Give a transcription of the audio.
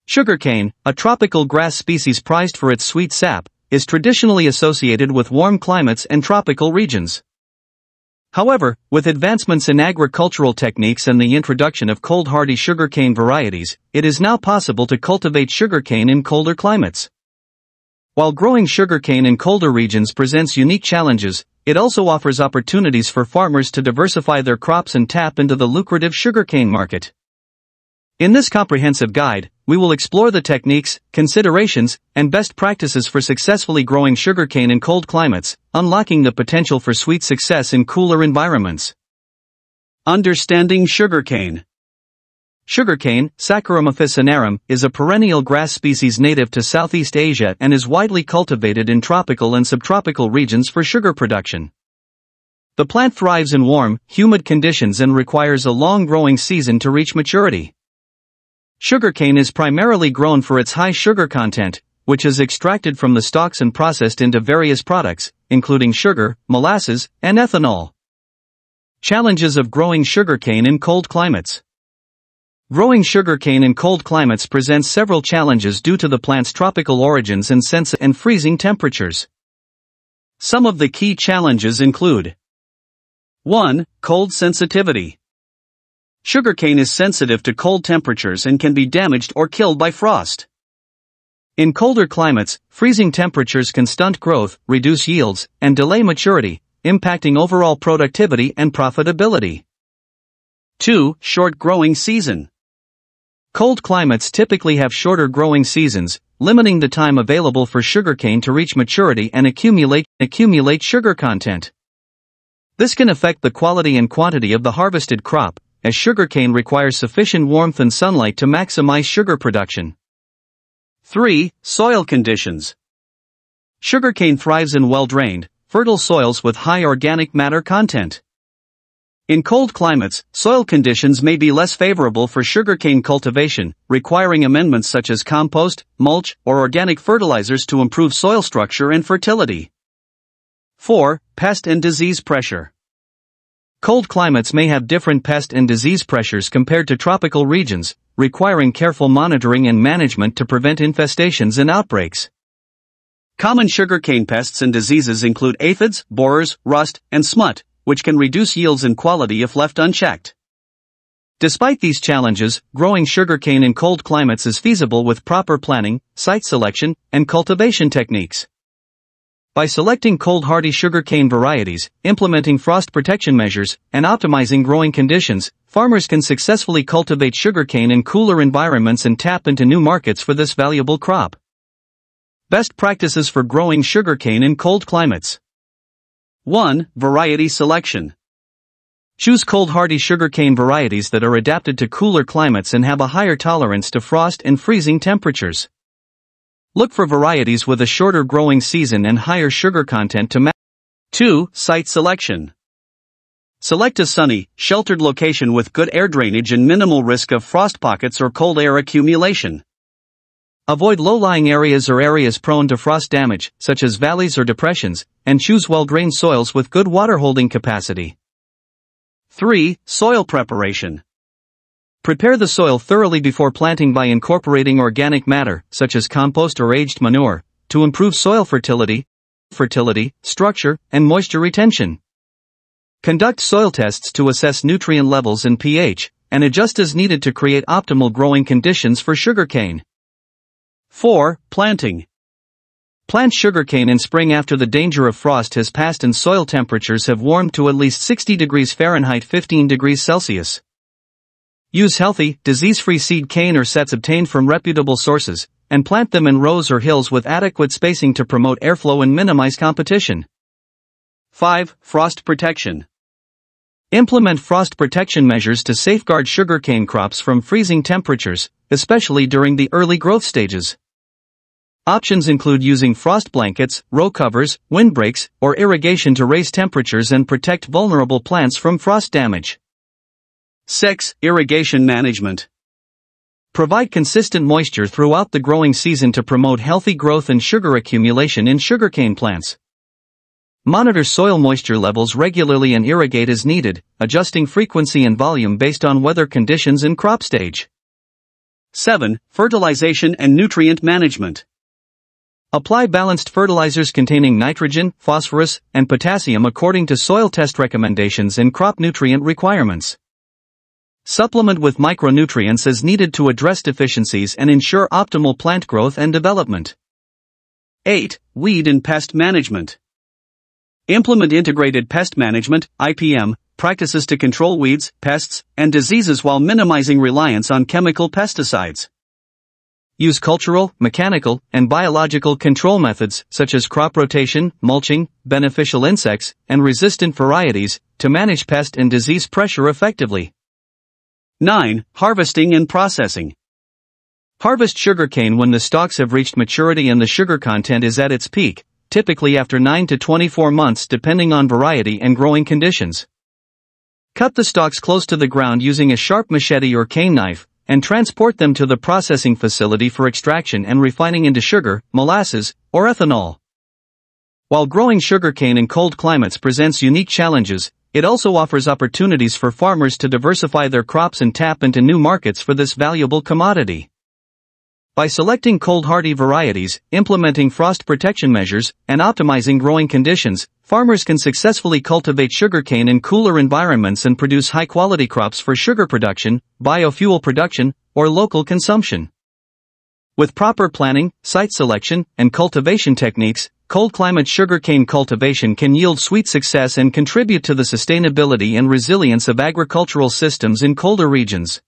Sugarcane, a tropical grass species prized for its sweet sap, is traditionally associated with warm climates and tropical regions. However, with advancements in agricultural techniques and the introduction of cold-hardy sugarcane varieties, it is now possible to cultivate sugarcane in colder climates. While growing sugarcane in colder regions presents unique challenges, it also offers opportunities for farmers to diversify their crops and tap into the lucrative sugarcane market. In this comprehensive guide, we will explore the techniques, considerations, and best practices for successfully growing sugarcane in cold climates, unlocking the potential for sweet success in cooler environments. Understanding sugarcane. Sugarcane, Saccharomyphus cinerum, is a perennial grass species native to Southeast Asia and is widely cultivated in tropical and subtropical regions for sugar production. The plant thrives in warm, humid conditions and requires a long growing season to reach maturity. Sugarcane is primarily grown for its high sugar content, which is extracted from the stalks and processed into various products, including sugar, molasses, and ethanol. Challenges of growing sugarcane in cold climates. Growing sugarcane in cold climates presents several challenges due to the plant's tropical origins and freezing temperatures. Some of the key challenges include: 1. Cold sensitivity. Sugarcane is sensitive to cold temperatures and can be damaged or killed by frost. In colder climates, freezing temperatures can stunt growth, reduce yields, and delay maturity, impacting overall productivity and profitability. 2. Short growing season. Cold climates typically have shorter growing seasons, limiting the time available for sugarcane to reach maturity and accumulate sugar content. This can affect the quality and quantity of the harvested crop, as sugarcane requires sufficient warmth and sunlight to maximize sugar production. 3. Soil conditions. Sugarcane thrives in well-drained, fertile soils with high organic matter content. In cold climates, soil conditions may be less favorable for sugarcane cultivation, requiring amendments such as compost, mulch, or organic fertilizers to improve soil structure and fertility. 4. Pest and disease pressure. Cold climates may have different pest and disease pressures compared to tropical regions, requiring careful monitoring and management to prevent infestations and outbreaks. Common sugarcane pests and diseases include aphids, borers, rust, and smut, which can reduce yields and quality if left unchecked. Despite these challenges, growing sugarcane in cold climates is feasible with proper planning, site selection, and cultivation techniques. By selecting cold-hardy sugarcane varieties, implementing frost protection measures, and optimizing growing conditions, farmers can successfully cultivate sugarcane in cooler environments and tap into new markets for this valuable crop. Best practices for growing sugarcane in cold climates. 1. Variety selection. Choose cold-hardy sugarcane varieties that are adapted to cooler climates and have a higher tolerance to frost and freezing temperatures. Look for varieties with a shorter growing season and higher sugar content to match. 2. Site selection. Select a sunny, sheltered location with good air drainage and minimal risk of frost pockets or cold air accumulation. Avoid low-lying areas or areas prone to frost damage, such as valleys or depressions, and choose well-drained soils with good water-holding capacity. 3. Soil preparation. Prepare the soil thoroughly before planting by incorporating organic matter, such as compost or aged manure, to improve soil fertility, structure, and moisture retention. Conduct soil tests to assess nutrient levels and pH, and adjust as needed to create optimal growing conditions for sugarcane. 4. Planting. Plant sugarcane in spring after the danger of frost has passed and soil temperatures have warmed to at least 60 degrees Fahrenheit 15 degrees Celsius. Use healthy, disease-free seed cane or sets obtained from reputable sources, and plant them in rows or hills with adequate spacing to promote airflow and minimize competition. 5. Frost protection. Implement frost protection measures to safeguard sugarcane crops from freezing temperatures, especially during the early growth stages. Options include using frost blankets, row covers, windbreaks, or irrigation to raise temperatures and protect vulnerable plants from frost damage. 6. Irrigation management. Provide consistent moisture throughout the growing season to promote healthy growth and sugar accumulation in sugarcane plants. Monitor soil moisture levels regularly and irrigate as needed, adjusting frequency and volume based on weather conditions and crop stage. 7. Fertilization and nutrient management. Apply balanced fertilizers containing nitrogen, phosphorus, and potassium according to soil test recommendations and crop nutrient requirements. Supplement with micronutrients as needed to address deficiencies and ensure optimal plant growth and development. 8. Weed and pest management. Implement integrated pest management, IPM, practices to control weeds, pests, and diseases while minimizing reliance on chemical pesticides. Use cultural, mechanical, and biological control methods such as crop rotation, mulching, beneficial insects, and resistant varieties to manage pest and disease pressure effectively. 9. Harvesting and processing. Harvest sugarcane when the stalks have reached maturity and the sugar content is at its peak, typically after 9 to 24 months depending on variety and growing conditions. Cut the stalks close to the ground using a sharp machete or cane knife, and transport them to the processing facility for extraction and refining into sugar, molasses, or ethanol. While growing sugarcane in cold climates presents unique challenges, it also offers opportunities for farmers to diversify their crops and tap into new markets for this valuable commodity. By selecting cold-hardy varieties, implementing frost protection measures, and optimizing growing conditions, farmers can successfully cultivate sugarcane in cooler environments and produce high-quality crops for sugar production, biofuel production, or local consumption. With proper planning, site selection, and cultivation techniques, cold-climate sugarcane cultivation can yield sweet success and contribute to the sustainability and resilience of agricultural systems in colder regions.